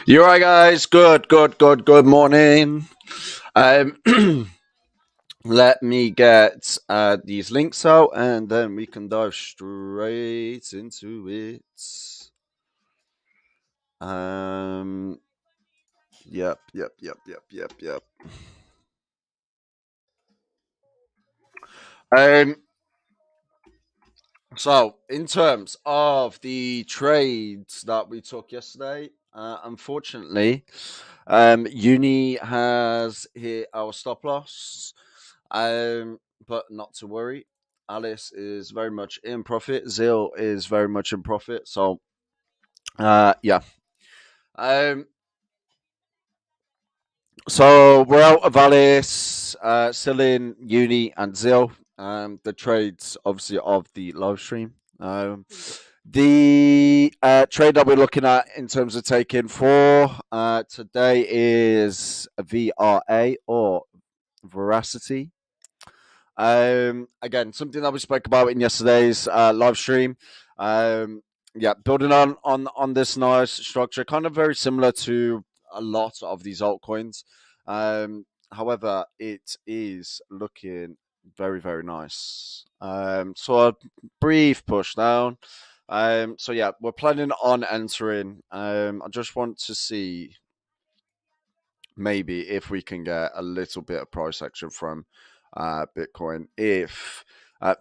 You alright, guys? Good morning. Let me get these links out, and then we can dive straight into it. Yep. So, in terms of the trades that we took yesterday, unfortunately, Uni has hit our stop loss, but not to worry. Alice is very much in profit. Zil is very much in profit. So, yeah. So we're out of Alice, still in Uni and Zil. The trades, obviously, of the live stream. The trade that we're looking at in terms of taking for today is a VRA or Veracity. Again, something that we spoke about in yesterday's live stream. Yeah, building on this nice structure, kind of very similar to a lot of these altcoins. However, it is looking very nice. So a brief push down. So yeah, we're planning on entering. I just want to see maybe if we can get a little bit of price action from Bitcoin. If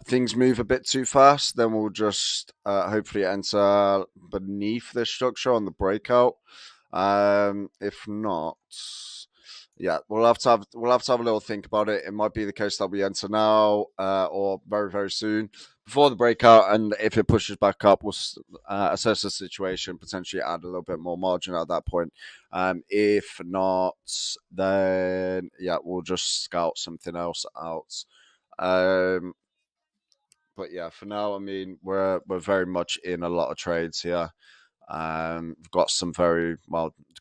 things move a bit too fast, then we'll just hopefully enter beneath this structure on the breakout. If not, yeah, we'll have to have a little think about it. It might be the case that we enter now or very soon before the breakout, and if it pushes back up, we'll assess the situation, potentially add a little bit more margin at that point. If not, then yeah, we'll just scout something else out. But yeah, for now, I mean, we're very much in a lot of trades here. We've got some very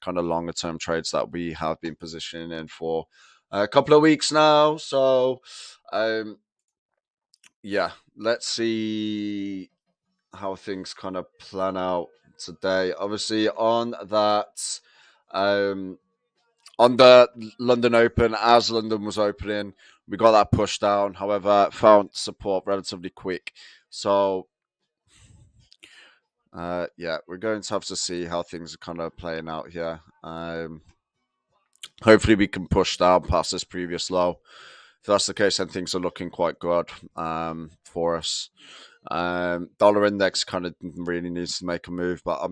kind of longer term trades that we have been positioning in for a couple of weeks now. So, yeah, let's see how things kind of plan out today. Obviously, on that, on the London Open, as London was opening, we got that push down. However, found support relatively quick. So, yeah, we're going to have to see how things are kind of playing out here. Hopefully, we can push down past this previous low. If that's the case, then things are looking quite good for us. Dollar index kind of really needs to make a move, but I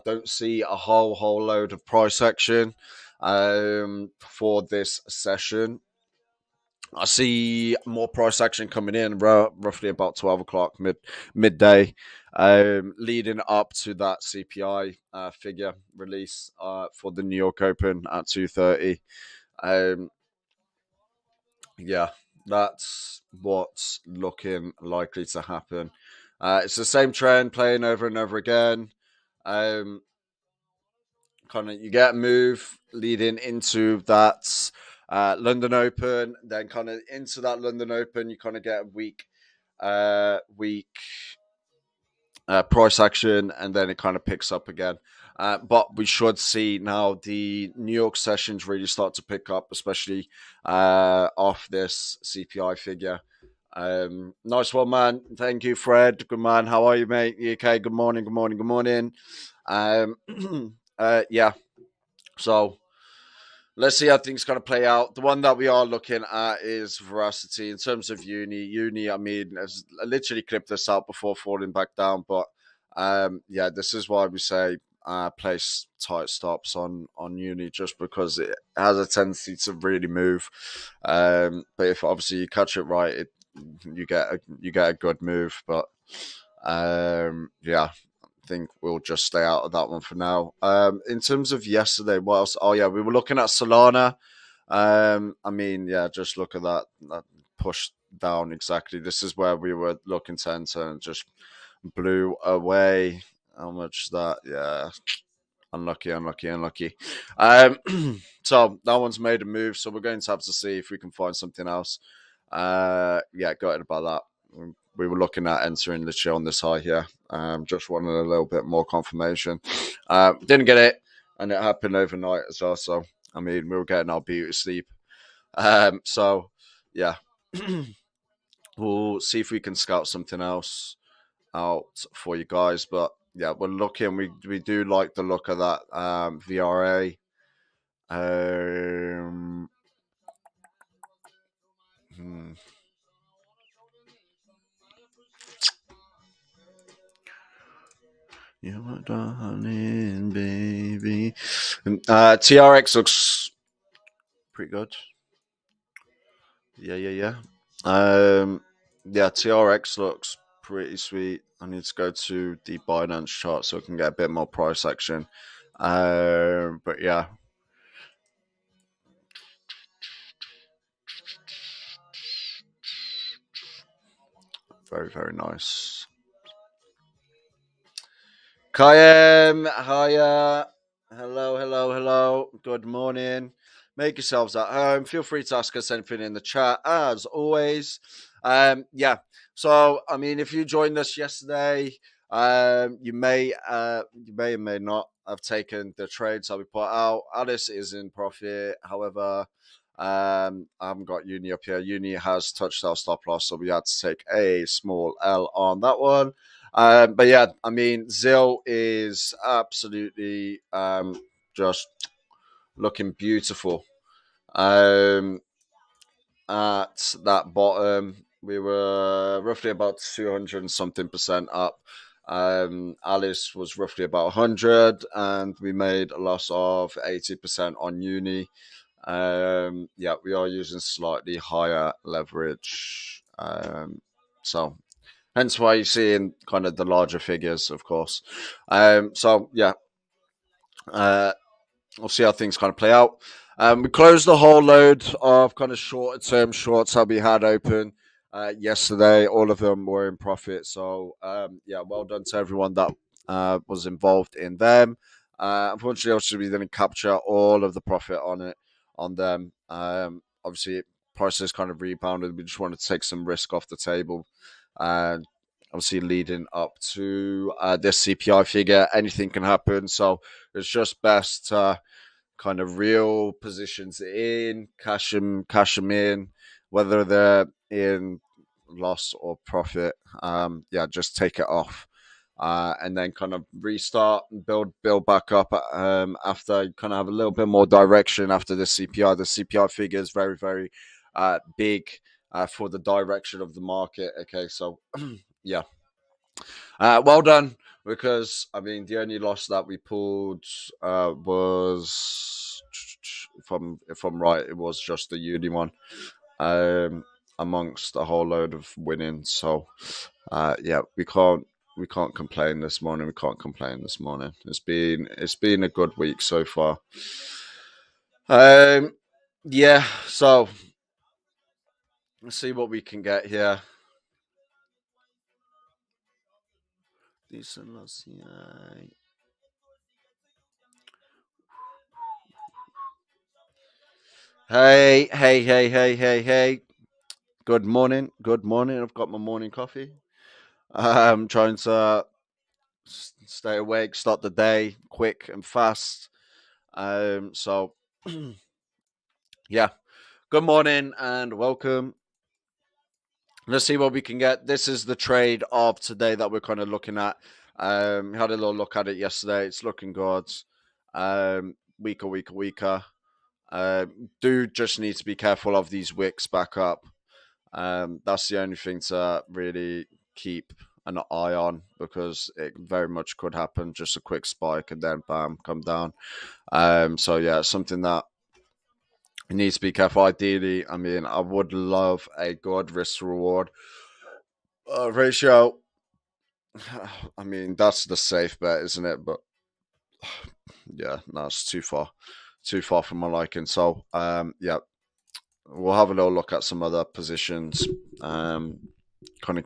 don't see a whole load of price action for this session. I see more price action coming in roughly about 12 o'clock midday, leading up to that CPI figure release for the New York Open at 2:30. Yeah, that's what's looking likely to happen. It's the same trend playing over and over again. Kind of you get a move leading into that London Open, then kind of into that London Open, you kind of get a weak price action, and then it kind of picks up again. But we should see now the New York sessions really start to pick up, especially off this CPI figure. Nice one, man. Thank you, Fred. Good man. How are you, mate? You okay? Good morning. Yeah. So let's see how things kind of play out. The one that we are looking at is Veracity. In terms of Uni, I mean, has literally clipped this out before falling back down. But yeah, this is why we say place tight stops on Uni, just because it has a tendency to really move. But if obviously you catch it right, you get a good move. But yeah, I think we'll just stay out of that one for now. In terms of yesterday, what else? Oh yeah, we were looking at Solana. I mean, yeah, just look at that push down exactly. This is where we were looking to enter and just blew away. How much that? Yeah, unlucky. So that one's made a move. So we're going to have to see if we can find something else. Yeah, gutted about that. We were looking at entering literally on this high here. Just wanted a little bit more confirmation. Didn't get it, and it happened overnight as well. So I mean, we were getting our beauty sleep. So yeah, we'll see if we can scout something else out for you guys. But yeah, we're looking. We do like the look of that VRA. You're my darling baby. TRX looks pretty good. Yeah. Yeah, TRX looks pretty sweet. I need to go to the Binance chart so I can get a bit more price action. But yeah. Very, very nice. Kayem, hiya. Hello. Good morning. Make yourselves at home. Feel free to ask us anything in the chat, as always. Yeah. So, I mean, if you joined us yesterday, you may or may not have taken the trades that we put out. Alice is in profit. However, I haven't got Uni up here. Uni has touched our stop loss, so we had to take a small L on that one. But yeah, I mean, Zill is absolutely just looking beautiful. At that bottom, we were roughly about 200 and something percent up. Alice was roughly about 100, and we made a loss of 80% on Uni. Yeah, we are using slightly higher leverage. So hence why you're seeing kind of the larger figures, of course. So yeah, we'll see how things kind of play out. We closed the whole load of kind of shorter term shorts that we had open yesterday. All of them were in profit. So yeah, well done to everyone that was involved in them. Unfortunately, also we didn't capture all of the profit on them. Obviously, prices kind of rebounded. We just wanted to take some risk off the table. And obviously, leading up to this CPI figure, anything can happen. So it's just best to kind of reel positions in, cash them in, whether they're in loss or profit. Yeah, just take it off. And then kind of restart and build back up after you kind of have a little bit more direction after the CPI. The CPI figure is very, very big for the direction of the market. Okay, so yeah. Well done, because I mean the only loss that we pulled was, if I'm right, it was just the Uni one, amongst a whole load of winning. So yeah, we can't complain this morning. It's been a good week so far. Yeah, so let's see what we can get here. Decent loss, yeah. Hey. Good morning. I've got my morning coffee. I'm trying to stay awake, start the day quick and fast. So, yeah. Good morning and welcome. Let's see what we can get. This is the trade of today that we're kind of looking at. We had a little look at it yesterday. It's looking good. Weaker. Do just need to be careful of these wicks back up. That's the only thing to really keep an eye on, because it very much could happen. Just a quick spike and then bam, come down. So yeah, something that you need to be careful. Ideally, I mean, I would love a good risk reward ratio. I mean, that's the safe bet, isn't it? But yeah, no, it's too far from my liking. So yeah, we'll have a little look at some other positions. Kind of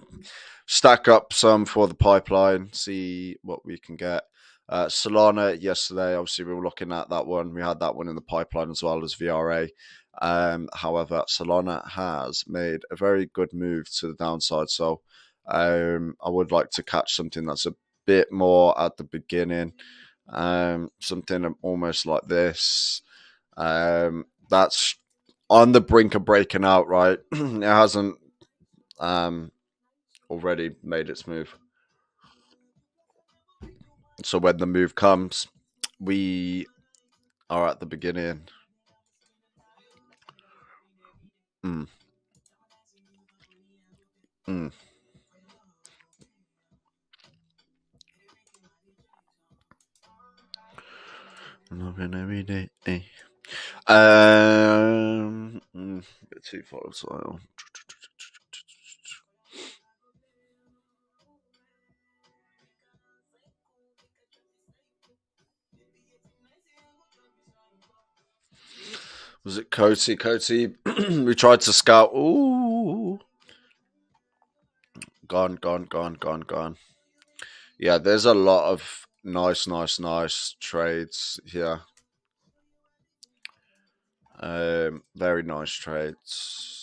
stack up some for the pipeline, see what we can get. Solana yesterday, obviously we were looking at that one. We had that one in the pipeline as well as VRA. However, Solana has made a very good move to the downside. So I would like to catch something that's a bit more at the beginning, something almost like this. That's on the brink of breaking out, right? It hasn't already made its move. So when the move comes, we are at the beginning. Mm. Mm. Looking every day. Bit too volatile. Was it Coty? Coty, we tried to scout. Ooh. Gone. Yeah, there's a lot of nice trades here. Very nice trades.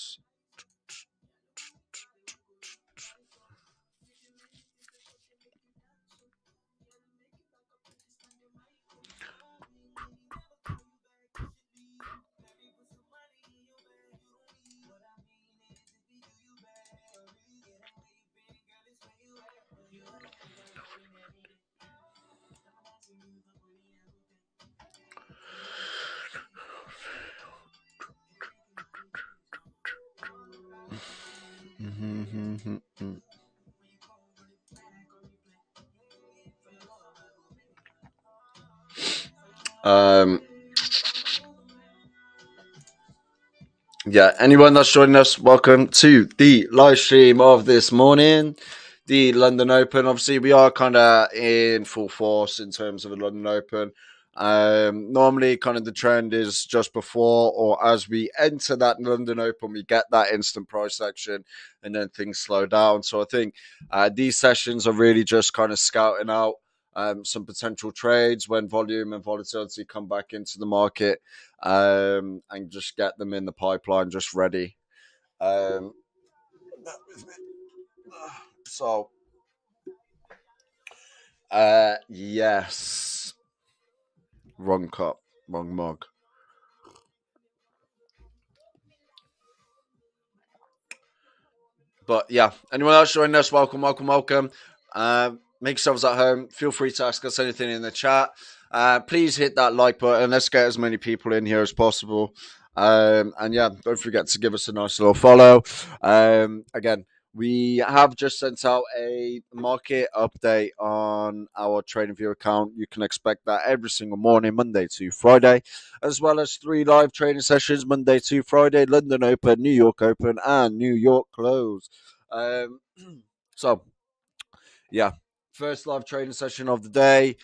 Um, yeah, anyone that's joining us, welcome to the live stream of this morning, the London Open. Obviously, we are kind of in full force in terms of the London Open. Normally, kind of the trend is just before or as we enter that London Open, we get that instant price action, and then things slow down. So I think these sessions are really just kind of scouting out some potential trades when volume and volatility come back into the market, and just get them in the pipeline, just ready. So, yes, wrong cup, wrong mug. But yeah, anyone else joining us, welcome. Make yourselves at home. Feel free to ask us anything in the chat. Please hit that like button. Let's get as many people in here as possible. And yeah, don't forget to give us a nice little follow. Again, we have just sent out a market update on our TradingView account. You can expect that every single morning, Monday to Friday, as well as 3 live trading sessions, Monday to Friday, London Open, New York Open, and New York Close. So, yeah, first live trading session of the day.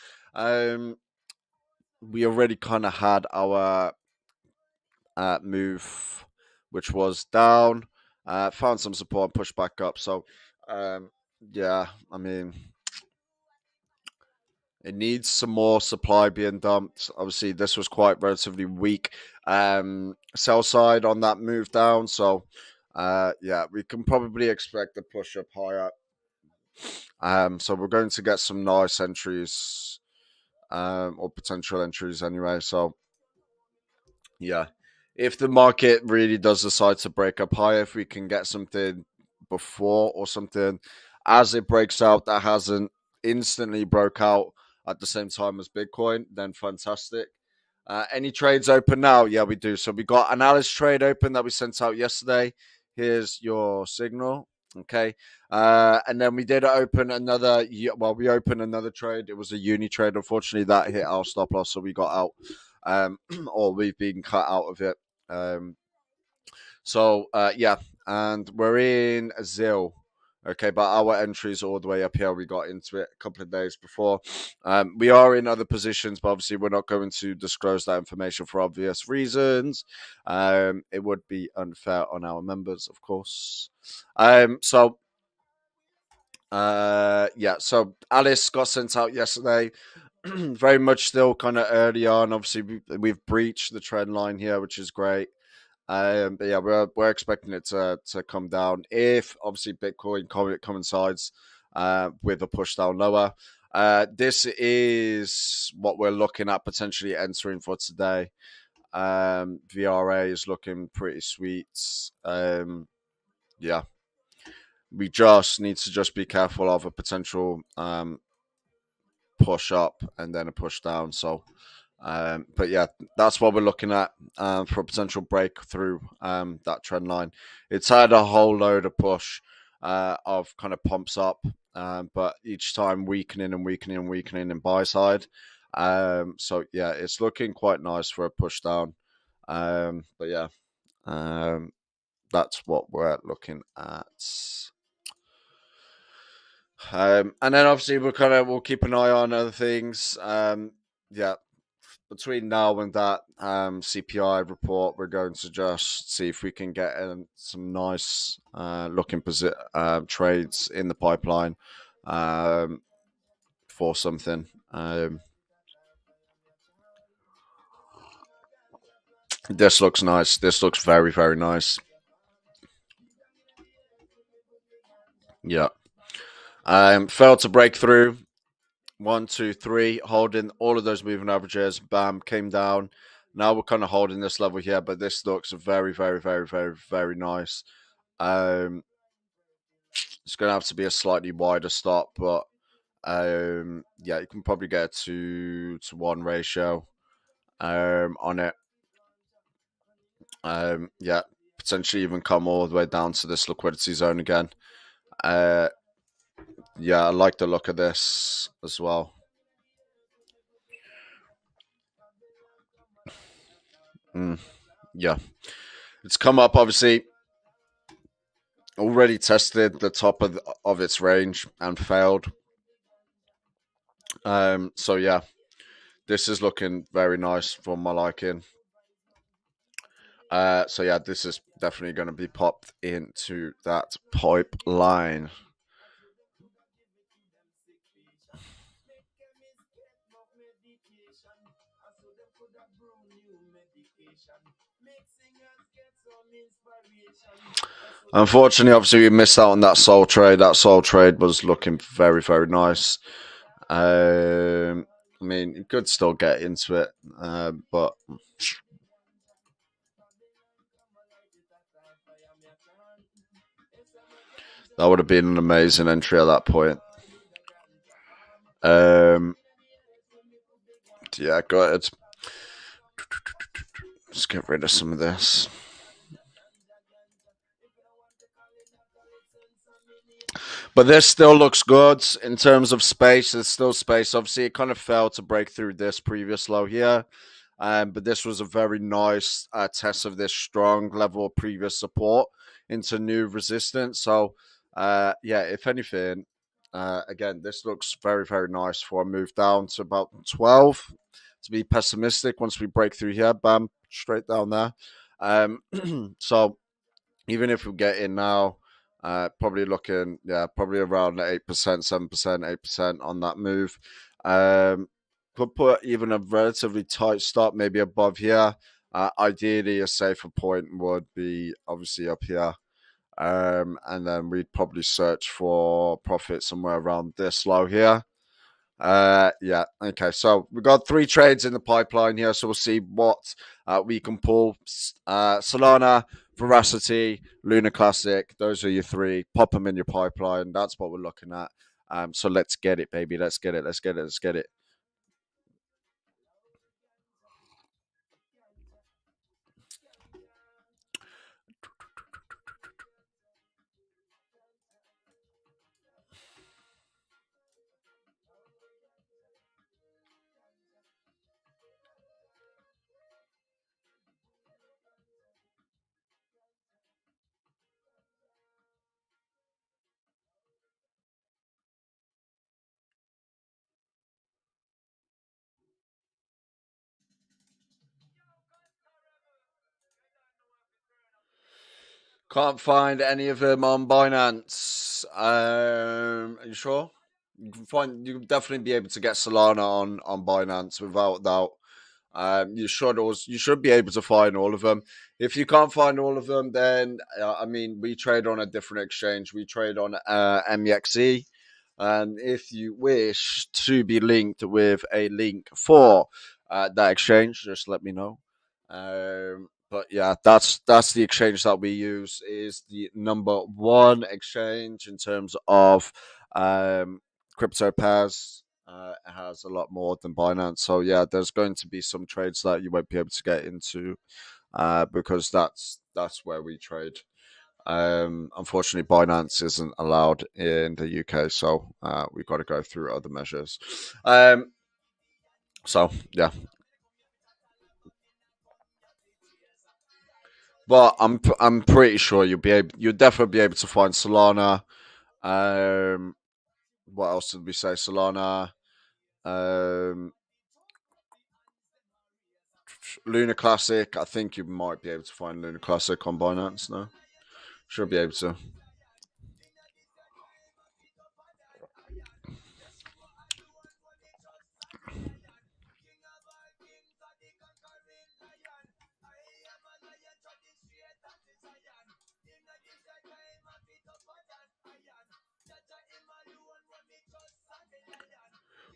We already kind of had our move, which was down, found some support and pushed back up. So, yeah, I mean, it needs some more supply being dumped. Obviously, this was quite relatively weak sell side on that move down. So, yeah, we can probably expect a push up higher. So we're going to get some nice entries, or potential entries anyway. So, yeah, if the market really does decide to break up higher, if we can get something before or something as it breaks out that hasn't instantly broke out at the same time as Bitcoin, then fantastic. Any trades open now? Yeah, we do. So we got an Alice trade open that we sent out yesterday. Here's your signal. Okay. And then we did open another. Well, we opened another trade. It was a uni trade. Unfortunately, that hit our stop loss, so we got out, or we've been cut out of it. So yeah, and we're in ZIL. Okay, but our entries all the way up here. We got into it a couple of days before. We are in other positions, but obviously we're not going to disclose that information for obvious reasons. It would be unfair on our members, of course. So yeah, so Alice got sent out yesterday. Very much still kind of early on. Obviously, we've breached the trend line here, which is great. But yeah, we're expecting it to come down if obviously Bitcoin coincides with a push down lower. This is what we're looking at potentially entering for today. VRA is looking pretty sweet. Yeah, we just need to just be careful of a potential push up and then a push down. So, but yeah, that's what we're looking at for a potential breakthrough that trend line. It's had a whole load of push of kind of pumps up, but each time weakening and weakening and weakening in buy side. So yeah, it's looking quite nice for a push down. But yeah, um, that's what we're looking at. And then obviously we'll keep an eye on other things. Yeah, between now and that CPI report, we're going to just see if we can get some nice looking trades in the pipeline for something. This looks nice. This looks very, very nice. Yeah. Failed to break through. 1, 2, 3, holding all of those moving averages. Bam, came down. Now we're kind of holding this level here, but this looks very, very, very, very, very nice. It's going to have to be a slightly wider stop, but yeah, you can probably get a 2-to-1 ratio on it. Yeah, potentially even come all the way down to this liquidity zone again. Yeah, I like the look of this as well. Yeah, it's come up obviously. Already tested the top of its range and failed. So yeah, this is looking very nice for my liking. So yeah, this is definitely going to be popped into that pipeline. Unfortunately, obviously, we missed out on that soul trade. That soul trade was looking very, very nice. I mean, you could still get into it, but that would have been an amazing entry at that point. Yeah, go ahead. Let's get rid of some of this. But this still looks good in terms of space. There's still space. Obviously, it kind of failed to break through this previous low here. But this was a very nice test of this strong level of previous support into new resistance. So, yeah, if anything, again, this looks very, very nice for a move down to about 12. To be pessimistic, once we break through here, bam, straight down there. So, even if we get in now, probably looking, yeah, probably around 8%, 7%, 8% on that move. Could put even a relatively tight stop, maybe above here. Ideally, a safer point would be obviously up here. And then we'd probably search for profit somewhere around this low here. Yeah, okay. So we've got 3 trades in the pipeline here. So we'll see what we can pull. Solana, Veracity, Luna Classic. Those are your 3. Pop them in your pipeline. That's what we're looking at. So let's get it, baby. Let's get it. Let's get it. Let's get it. Can't find any of them on Binance. Are you sure? You can definitely be able to get Solana on Binance without doubt. You should be able to find all of them. If you can't find all of them, then I mean, we trade on a different exchange. We trade on MEXE, and if you wish to be linked with a link for that exchange, just let me know. But yeah, that's the exchange that we use. Is the number one exchange in terms of crypto pairs. It has a lot more than Binance. So yeah, there's going to be some trades that you won't be able to get into because that's where we trade. Unfortunately, Binance isn't allowed in the UK, so we've got to go through other measures. So yeah, but I'm pretty sure you'll definitely be able to find Solana. Um, what else did we say? Solana. Um, Lunar Classic. I think you might be able to find Lunar Classic on Binance now. Should be able to.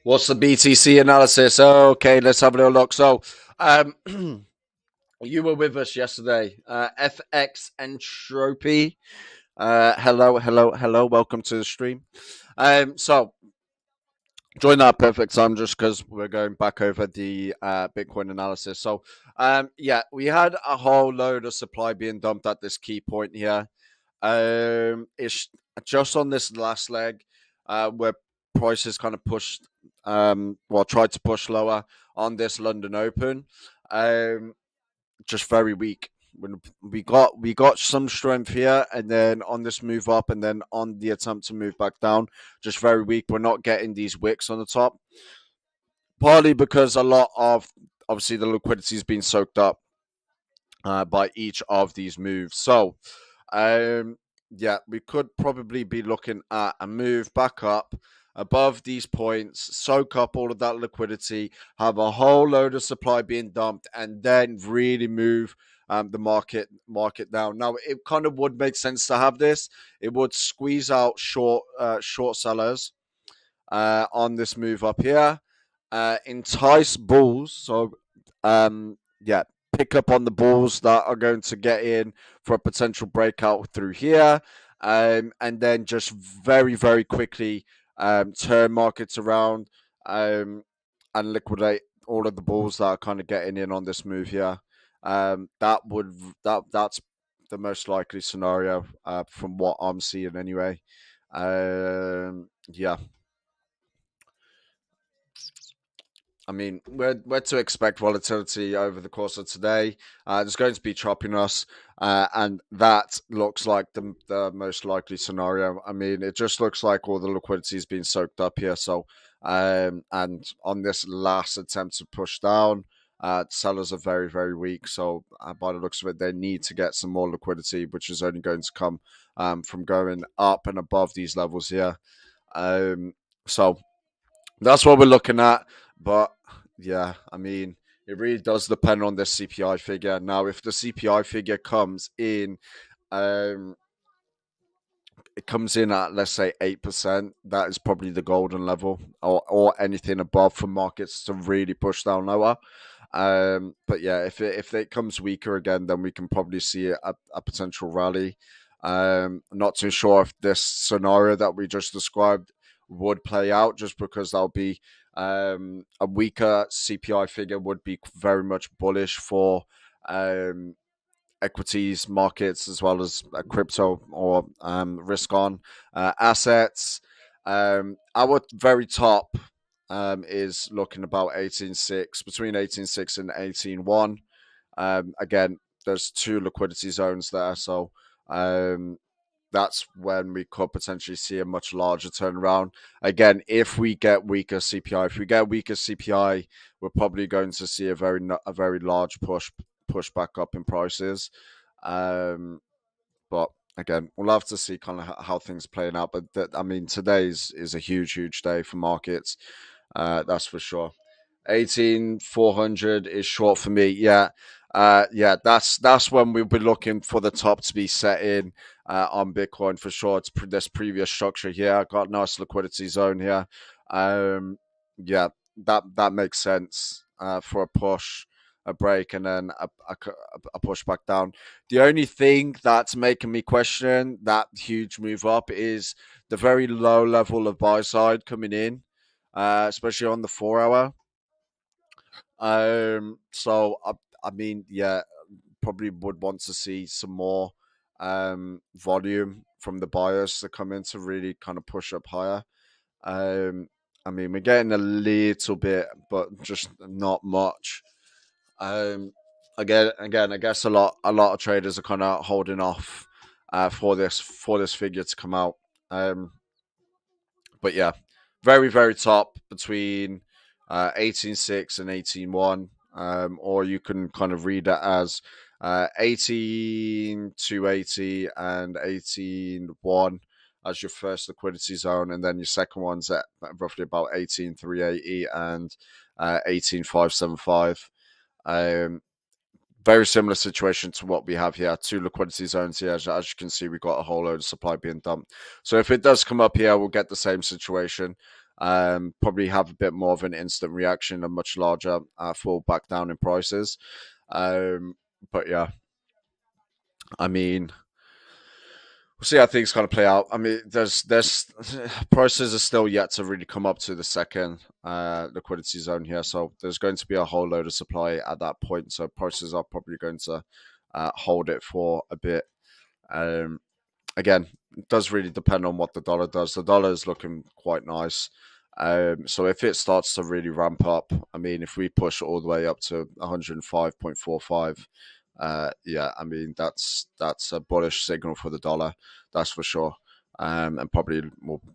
What's the BTC analysis? Okay, let's have a little look. So, um, you were with us yesterday. FX Entropy. Hello, hello, hello. Welcome to the stream. So join that perfect time just because we're going back over the Bitcoin analysis. So, yeah, we had a whole load of supply being dumped at this key point here. It's just on this last leg where prices kind of pushed, tried to push lower on this London Open. Just very weak. When we got some strength here, and then on this move up, and then on the attempt to move back down, just very weak. We're not getting these wicks on the top, partly because a lot of obviously the liquidity has been soaked up by each of these moves. So, um, yeah, we could probably be looking at a move back up above these points, soak up all of that liquidity, have a whole load of supply being dumped, and then really move the market down. Now, it kind of would make sense to have this. It would squeeze out short sellers on this move up here, entice bulls. So, yeah, pick up on the bulls that are going to get in for a potential breakout through here, and then just very, very quickly turn markets around and liquidate all of the bulls that are kind of getting in on this move here. That's the most likely scenario from what I'm seeing anyway. Yeah, I mean, we're to expect volatility over the course of today. There's going to be choppiness, and that looks like the most likely scenario. I mean, it just looks like all the liquidity is being soaked up here. So, and on this last attempt to push down, sellers are very, very weak. So, by the looks of it, they need to get some more liquidity, which is only going to come from going up and above these levels here. So that's what we're looking at. But yeah, I mean, it really does depend on the CPI figure. Now, if the CPI figure um, it comes in at, let's say, 8%, that is probably the golden level, or anything above for markets to really push down lower. But yeah, if it comes weaker again, then we can probably see a potential rally. Not too sure if this scenario that we just described would play out, just because that'll be a weaker CPI figure would be very much bullish for um, equities markets as well as crypto or risk on assets. Our very top is looking about 18.6, between 18.6 and 18.1. Again, there's two liquidity zones there, so that's when we could potentially see a much larger turnaround. Again, if we get weaker CPI, we're probably going to see a very large push back up in prices. But again, we'll have to see kind of how things playing out. But I mean, today is a huge day for markets. That's for sure. 18,400 is short for me. Yeah. Yeah, that's when we'll be looking for the top to be set in on Bitcoin for sure. It's this previous structure here. I got a nice liquidity zone here. Yeah, that makes sense for a push, a break, and then a push back down. The only thing that's making me question that huge move up is the very low level of buy side coming in, especially on the 4 hour. So I mean, yeah, probably would want to see some more volume from the buyers to come in to really kind of push up higher. Um, I mean, we're getting a little bit, but just not much. Um, again, I guess a lot of traders are kind of holding off for this figure to come out. But yeah, very very top between 18.6 and 18.1, or you can kind of read it as 18,280 and 18.1 as your first liquidity zone, and then your second one's at roughly about 18,380 and 18,575. Um, Very similar situation to what we have here. Two liquidity zones here. As you can see, we've got a whole load of supply being dumped. So if it does come up here, we'll get the same situation. Probably have a bit more of an instant reaction, a much larger fall back down in prices. But yeah, I mean, we'll see how things kind of play out. I mean, there's prices are still yet to really come up to the second liquidity zone here, so there's going to be a whole load of supply at that point. So prices are probably going to hold it for a bit. Um, Again, it does really depend on what the dollar does. The dollar is looking quite nice. So if it starts to really ramp up, I mean, if we push all the way up to 105.45, yeah, I mean that's a bullish signal for the dollar, that's for sure. And probably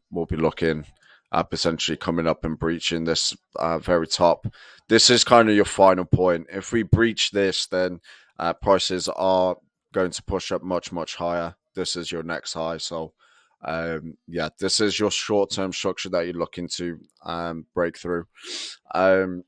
we'll be looking at potentially coming up and breaching this very top. This is kind of your final point. If we breach this, then prices are going to push up much higher. This is your next high. So, yeah, this is your short term structure that you're looking to break through. And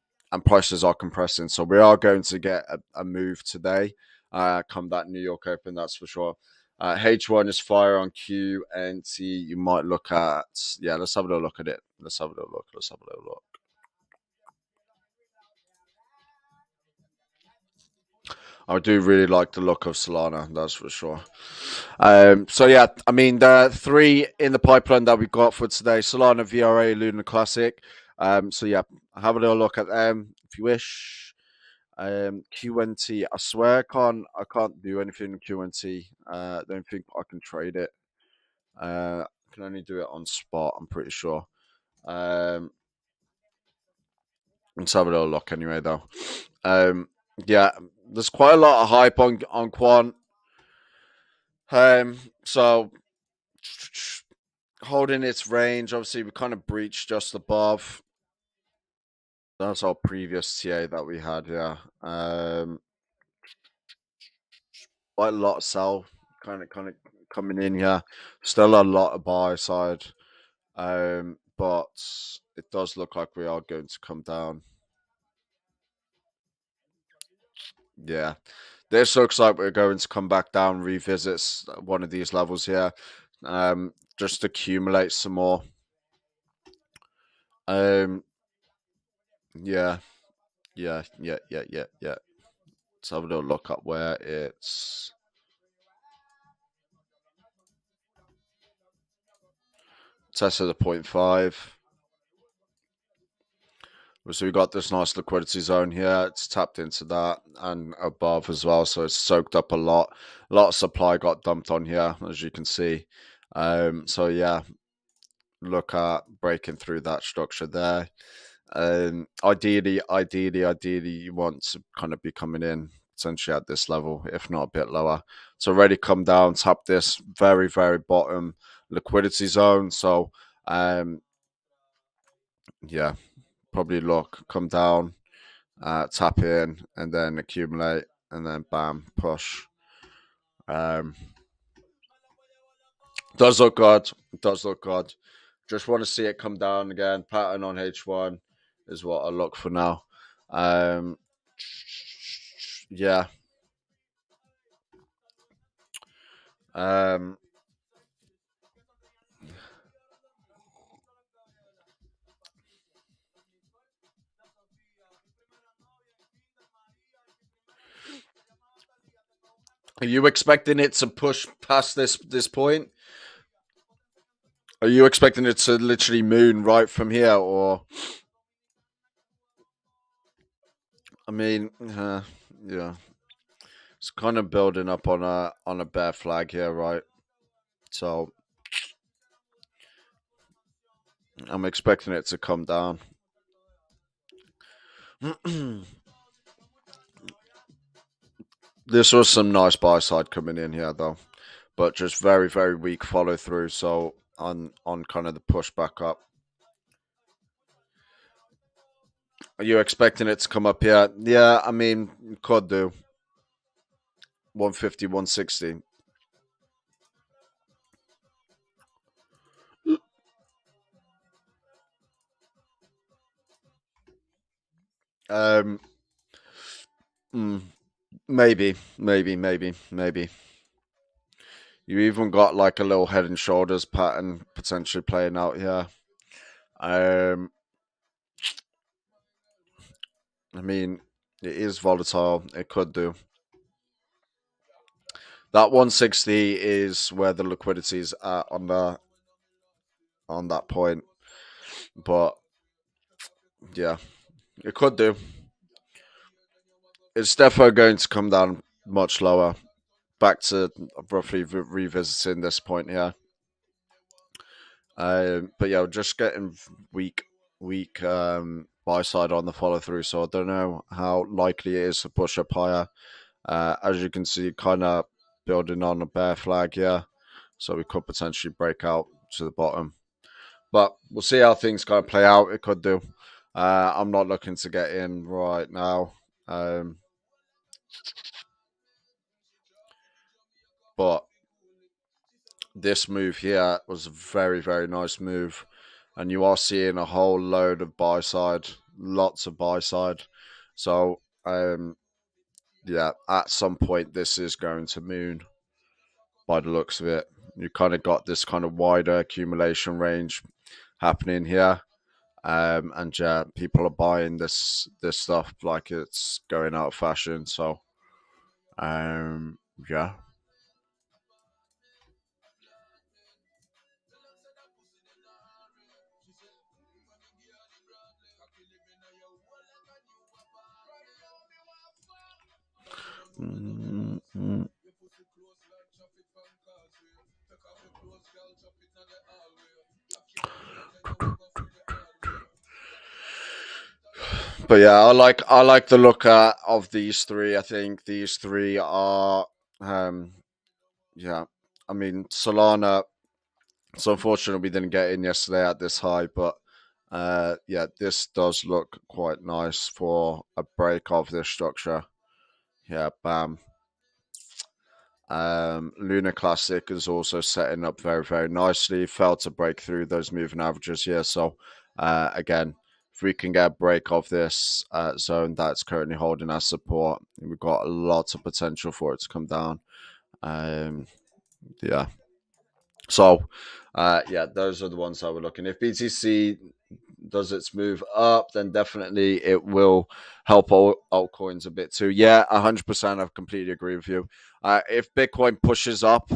prices are compressing. So, we are going to get a move today come that New York Open, that's for sure. H1 is fire on Q and T. You might look at, yeah, let's have a little look at it. Let's have a little look. Let's have a little look. I do really like the look of Solana, that's for sure. So yeah, I mean the three in the pipeline that we got for today: Solana, VRA, Luna Classic. So yeah, have a little look at them if you wish. QNT, I swear I can't do anything in QNT. I don't think I can trade it. I can only do it on spot. I'm pretty sure. Let's have a little look anyway, though. Yeah, there's quite a lot of hype on Quant. So holding its range, obviously we kind of breached just above. That's our previous TA that we had, yeah. Quite a lot of sell kind of coming in here. Still a lot of buy side. But it does look like we are going to come down. Yeah. This looks like we're going to come back down, revisit one of these levels here. Just accumulate some more. Yeah. Yeah. Let's have a little look at where it's tested at 0.5. So we got this nice liquidity zone here. It's tapped into that and above as well. So it's soaked up a lot. A lot of supply got dumped on here, as you can see. So yeah, look at breaking through that structure there. Ideally, you want to kind of be coming in essentially at this level, if not a bit lower. So already come down, tap this very, very bottom liquidity zone. So yeah, probably look, come down, tap in, and then accumulate, and then bam, push. Does look good. Does look good. Just want to see it come down again. Pattern on H1 is what I look for now. Um, yeah. Um, are you expecting it to push past this point? Are you expecting it to literally moon right from here, or I mean, yeah, it's kind of building up on a bear flag here, right? So I'm expecting it to come down. This was some nice buy side coming in here, though, but just very very weak follow through. So on kind of the push back up. Are you expecting it to come up here? Yeah, I mean, could do 150, 160. Um, mm, maybe. You even got like a little head and shoulders pattern potentially playing out here. Um, I mean, it is volatile. It could do. That 160 is where the liquidity is at on that point. But yeah, it could do. It's definitely going to come down much lower, back to roughly revisiting this point here. But yeah, we're just getting weak buy side on the follow through. So I don't know how likely it is to push up higher. As you can see, kind of building on a bear flag here, so we could potentially break out to the bottom. But we'll see how things kind of play out. It could do. I'm not looking to get in right now, but this move here was a very very nice move, and you are seeing a whole load of buy side, lots of buy side. So yeah, at some point this is going to moon by the looks of it. You kind of got this kind of wider accumulation range happening here. And yeah, people are buying this stuff like it's going out of fashion. So yeah. Mm-hmm. But yeah, I like the look of these three. I think these three are yeah. I mean Solana. It's unfortunate we didn't get in yesterday at this high, but yeah, this does look quite nice for a break of this structure. Yeah, bam. Lunar Classic is also setting up very, very nicely. Failed to break through those moving averages here. So, again, if we can get a break of this zone that's currently holding our support, we've got a lot of potential for it to come down. Yeah. So, yeah, those are the ones that we're looking. If BTC does its move up, then definitely it will help all altcoins a bit too. Yeah, 100%. I completely agree with you. If Bitcoin pushes up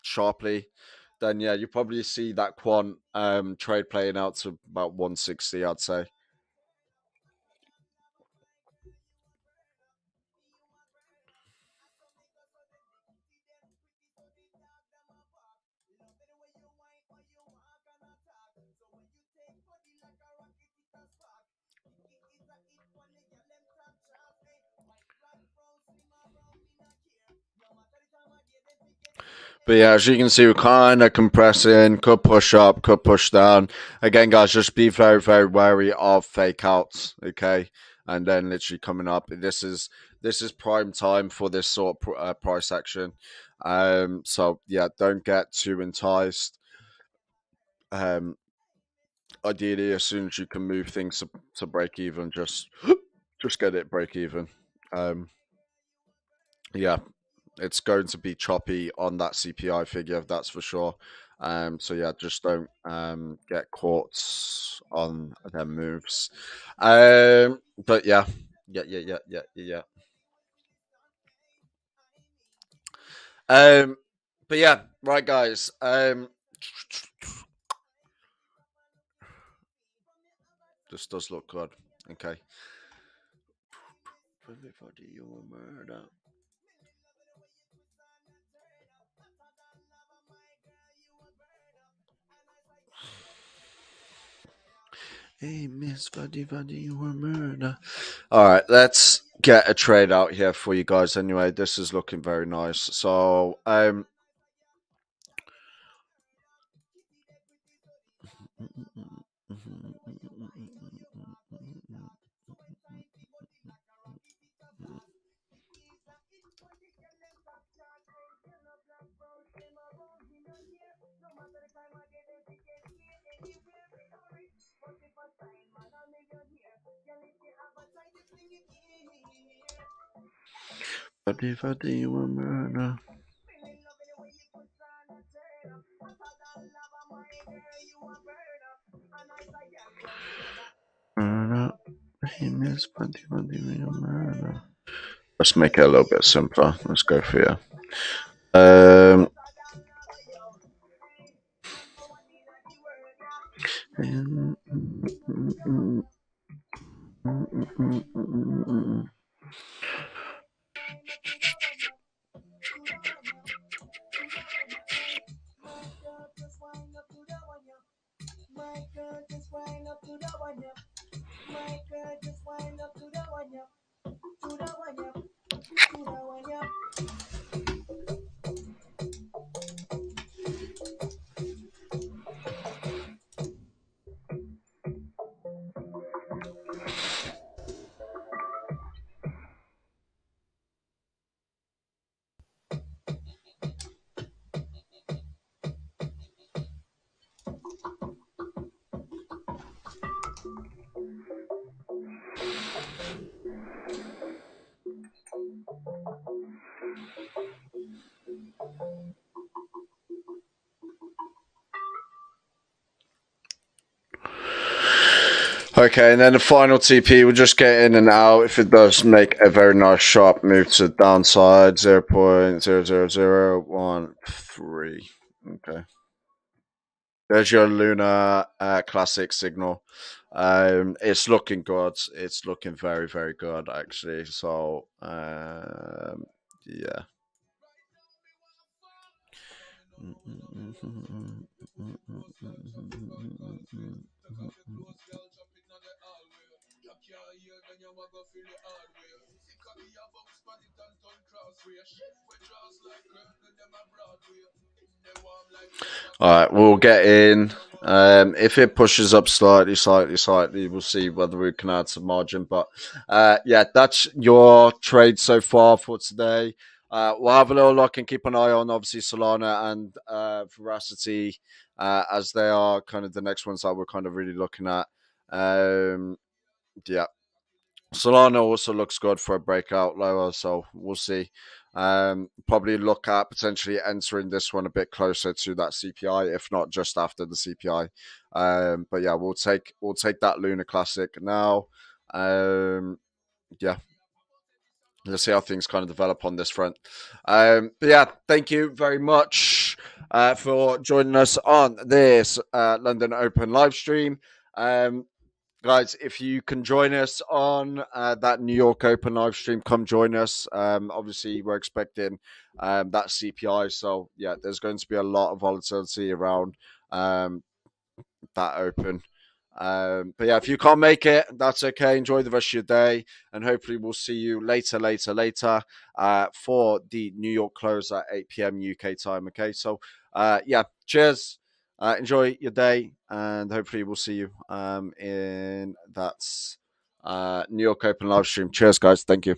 sharply, then yeah, you probably see that quant trade playing out to about 160, I'd say. But yeah, as you can see, we're kind of compressing, could push up, could push down. Again, guys, just be very, very wary of fake outs, okay? And then literally coming up. This is prime time for this sort of price action. So yeah, don't get too enticed. Um, ideally, as soon as you can move things to break even, just get it break even. Um, yeah, it's going to be choppy on that CPI figure, that's for sure. So yeah, just don't get caught on their moves. But yeah, yeah. Um, but yeah, right, guys. This does look good. Okay. Hey, Miss Fuddy Fuddy, you were murder. All right, let's get a trade out here for you guys. Anyway, this is looking very nice. So, Fuddy Fuddy, you were murder. Murder. Hey, Miss Fuddy Fuddy, you were murder. Let's make it a little bit simpler. Let's go for you. Okay, and then the final TP will just get in and out if it does make a very nice sharp move to the downside, 0.00013. Okay. There's your Luna classic signal. It's looking good. It's looking very, very good, actually. So, yeah. All right, we'll get in. If it pushes up slightly, we'll see whether we can add some margin. But yeah, that's your trade so far for today. We'll have a little look and keep an eye on obviously Solana and Veracity as they are kind of the next ones that we're kind of really looking at. Yeah, Solana also looks good for a breakout lower, so we'll see. Probably look at potentially entering this one a bit closer to that CPI, if not just after the CPI. But yeah, we'll take that Luna Classic now. Yeah, let's see how things kind of develop on this front. But yeah, thank you very much for joining us on this London Open live stream. Guys, if you can join us on that New York Open live stream, come join us. Obviously, we're expecting that CPI. So, yeah, there's going to be a lot of volatility around that Open. But yeah, if you can't make it, that's okay. Enjoy the rest of your day. And hopefully, we'll see you later for the New York close at 8 p.m. UK time. Okay. So, yeah, cheers. Enjoy your day, and hopefully we'll see you in that New York Open live stream. Cheers, guys. Thank you.